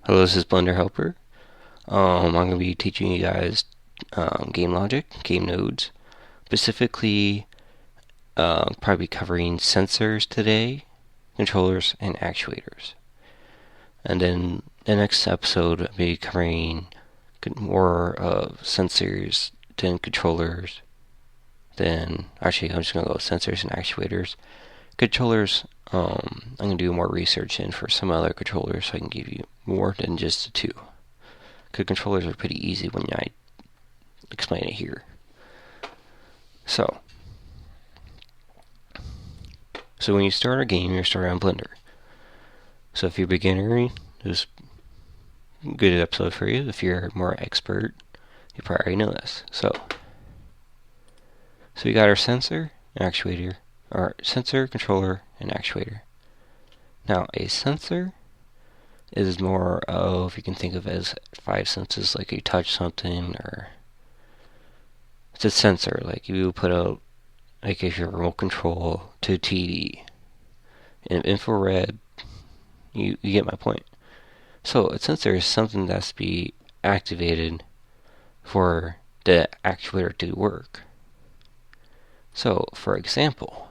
Hello, this is Blender Helper. I'm going to be teaching you guys game logic, game nodes, specifically probably covering sensors today, controllers, and actuators. And then the next episode I'll be covering more of sensors, then controllers, then actually I'm just going to go with sensors and actuators. Controllers, I'm going to do more research in for some other controllers so I can give you more than just the two. Because controllers are pretty easy when I explain it here. So when you start a game, you're starting on Blender. So if you're a beginner, this is a good episode for you. If you're more expert, you probably already know this. So we got our sensor, actuator, our sensor, controller, and actuator. Now a sensor is more of, you can think of it as 5 senses, like you touch something, or it's a sensor, like you put a, like if you're remote control to a TV, in infrared, you get my point. So a sensor is something that's to be activated for the actuator to work. So for example,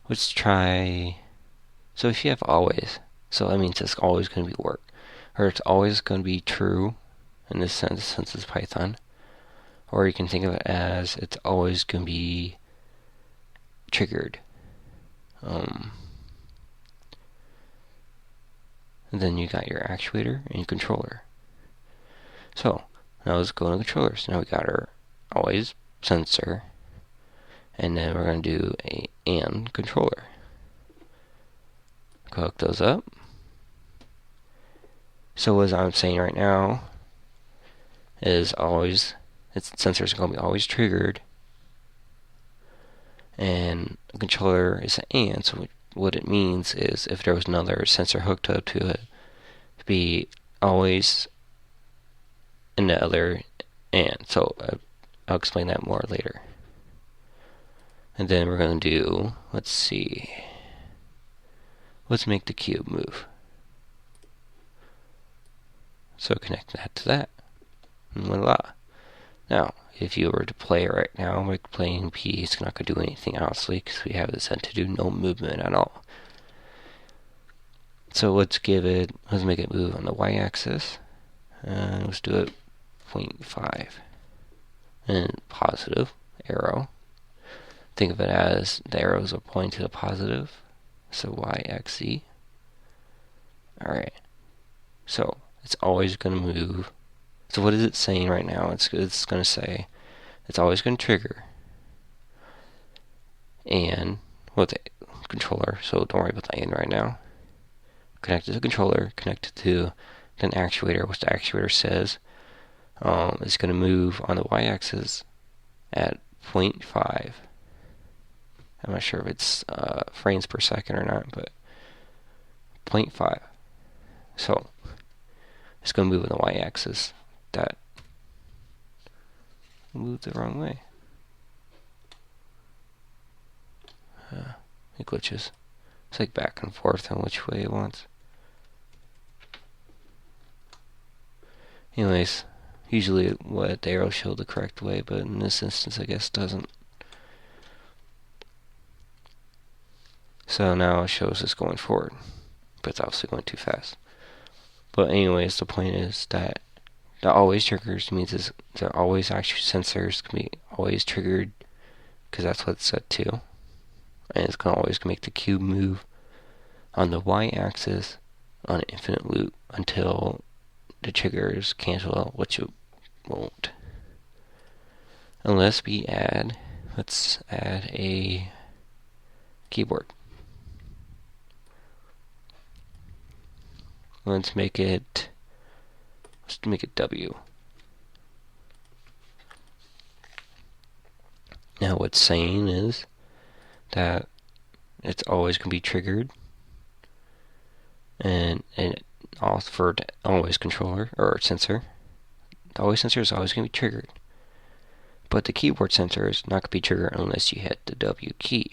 let's try, so if you have always, so that means it's always going to be work, or it's always going to be true in this sense since it's Python, or you can think of it as it's always going to be triggered. And then you got your actuator and your controller. So now let's go into controllers. Now we got our always sensor, and then we're going to do a and controller. Hook those up. So as I'm saying right now is always, its sensor is going to be always triggered, and the controller is an and. So what it means is if there was another sensor hooked up to it, it'd be always in the other and. So I'll explain that more later. And then we're going to do, let's see, let's make the cube move. So connect that to that. And voila. Now, if you were to play right now, like playing P, it's not going to do anything else because we have this set to do no movement at all. So let's make it move on the y-axis. And let's do it 0.5. And positive arrow. Think of it as the arrows are pointing to the positive. So y-axis. Alright. So it's always going to move. So what is it saying right now? It's going to say it's always going to trigger. And with the controller, so don't worry about the and right now. Connect to the controller, connect it to an actuator, which the actuator says is going to move on the y-axis at 0.5. I'm not sure if it's frames per second or not, but 0.5. So it's going to move on the y-axis. That moved the wrong way. It glitches. It's like back and forth on which way it wants. Anyways, usually what the arrow showed the correct way, but in this instance I guess doesn't. So now it shows us going forward, but it's obviously going too fast. But anyways, the point is that the always triggers means is they're always actually sensors can be always triggered because that's what it's set to, and it's always gonna make the cube move on the y-axis on an infinite loop until the triggers cancel out, which it won't. Unless we add, let's add a keyboard. Let's make it W. Now what's saying is that it's always going to be triggered, and also for the always controller or sensor, the always sensor is always going to be triggered, but the keyboard sensor is not going to be triggered unless you hit the W key,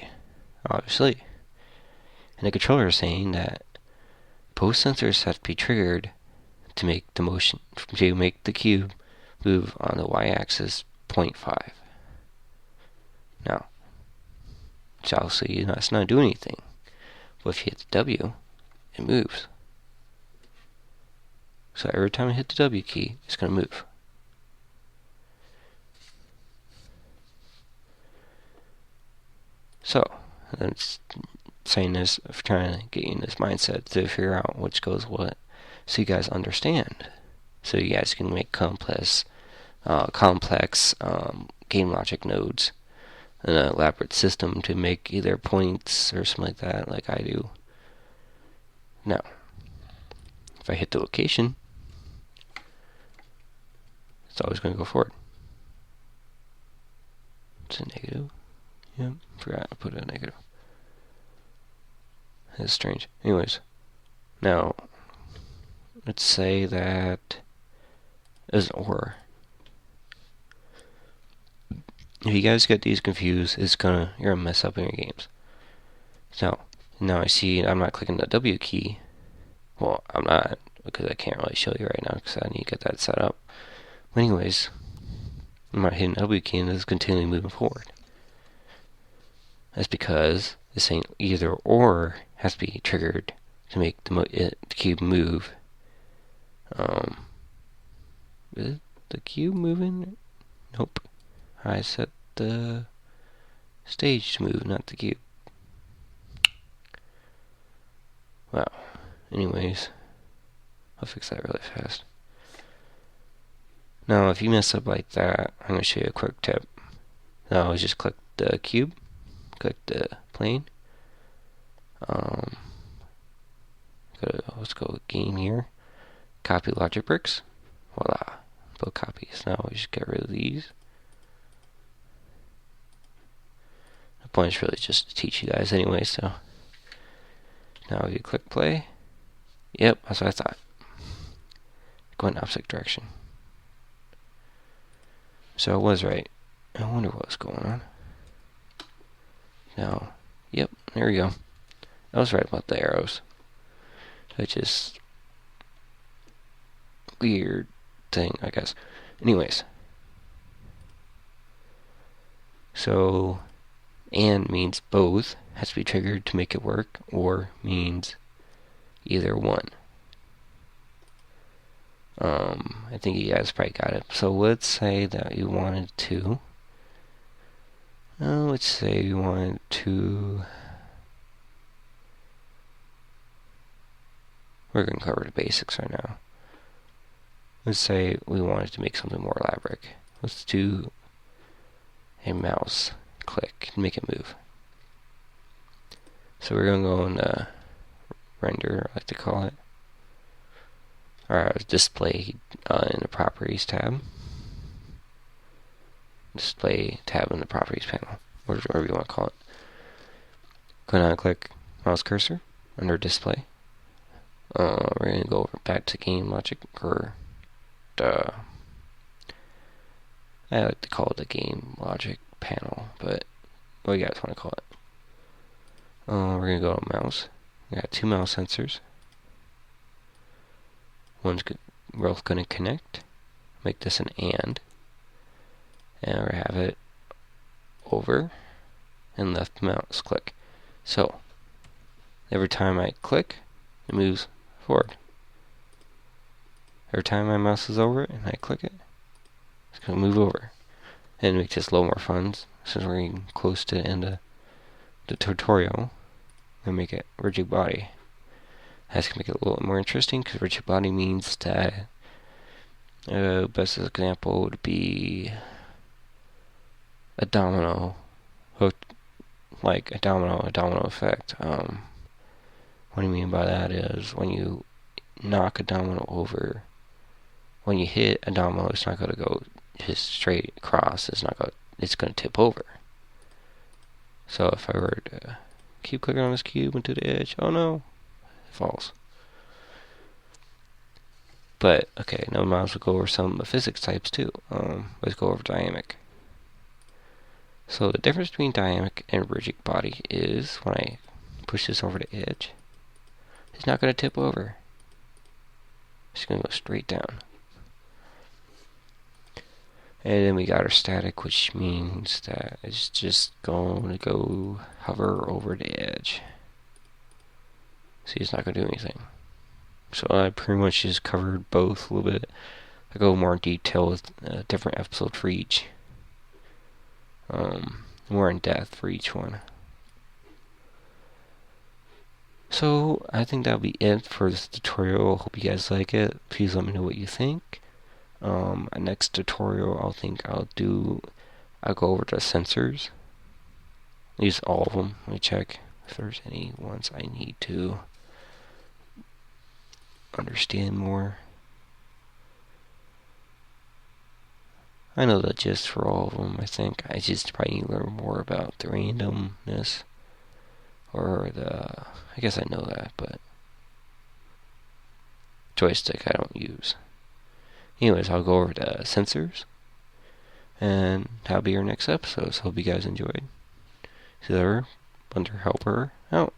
obviously. And the controller is saying that both sensors have to be triggered to make the cube move on the y-axis 0.5. Now, which obviously that's not doing anything. But if you hit the W, it moves. So every time I hit the W key, it's going to move. So, that's saying this, trying to get you in this mindset to figure out which goes what, so you guys understand. So you guys can make complex game logic nodes, an elaborate system to make either points or something like that, like I do. Now, if I hit the location, it's always going to go forward. It's a negative. Yep, forgot to put a negative. That's strange. Anyways, now, let's say that is an OR. If you guys get these confused, you're gonna mess up in your games. So now I see I'm not clicking the W key. Well, I'm not, because I can't really show you right now because I need to get that set up. But anyways, I'm not hitting the W key and it's continually moving forward. That's because it's saying either or has to be triggered to make the cube move. Is the cube moving? Nope. I set the stage to move, not the cube. Wow. Anyways, I'll fix that really fast. Now, if you mess up like that, I'm going to show you a quick tip. Now, just click the cube, click the plane. Let's go with game here. Copy logic bricks. Voila. Both copies. Now we just get rid of these. The point is really just to teach you guys anyway, so. Now you click play. Yep, that's what I thought. Go in the opposite direction. So I was right. I wonder what was going on. Now, yep, there we go. I was right about the arrows. It's just weird thing, I guess. Anyways. So, and means both has to be triggered to make it work, or means either one. I think you guys probably got it. So let's say that you wanted to. Let's say you wanted to. We're going to cover the basics right now. Let's say we wanted to make something more elaborate. Let's do a mouse click and make it move. So we're going to go into render, I like to call it, or display in the properties tab. Display tab in the properties panel, whatever you want to call it. Go down and click mouse cursor under display. We're going to go back to game logic, or I like to call it the game logic panel, but what do you guys want to call it? We're going to go to mouse. We got two mouse sensors. We're both going to connect. Make this an and we have it over and left mouse click. So every time I click, it moves forward. Every time my mouse is over it and I click it, it's going to move over. And make this a little more fun, since we're getting close to the end of the tutorial. And make it rigid body. That's going to make it a little more interesting, because rigid body means that best example would be a domino hook, like a domino effect. What I mean by that is when you knock a domino over, when you hit a domino, it's not going to go just straight across. It's going to tip over. So if I were to keep clicking on this cube into the edge, oh no, it falls. But okay, now we might as well go over some physics types too. Let's go over dynamic. So the difference between dynamic and rigid body is when I push this over the edge, It's not going to tip over. It's going to go straight down. And then we got our static, which means that it's just going to go hover over the edge. See, it's not going to do anything. So I pretty much just covered both a little bit. I go more in detail with a different episode for each. More in depth for each one. So I think that'll be it for this tutorial. Hope you guys like it. Please let me know what you think. Next tutorial, I'll go over the sensors. Use all of them. Let me check if there's any ones I need to understand more. I know the gist for all of them, I think. I just probably need to learn more about the randomness. I guess I know that, but joystick I don't use. Anyways, I'll go over the sensors, and that'll be our next episode. So hope you guys enjoyed. See you later. Hunter Helper out.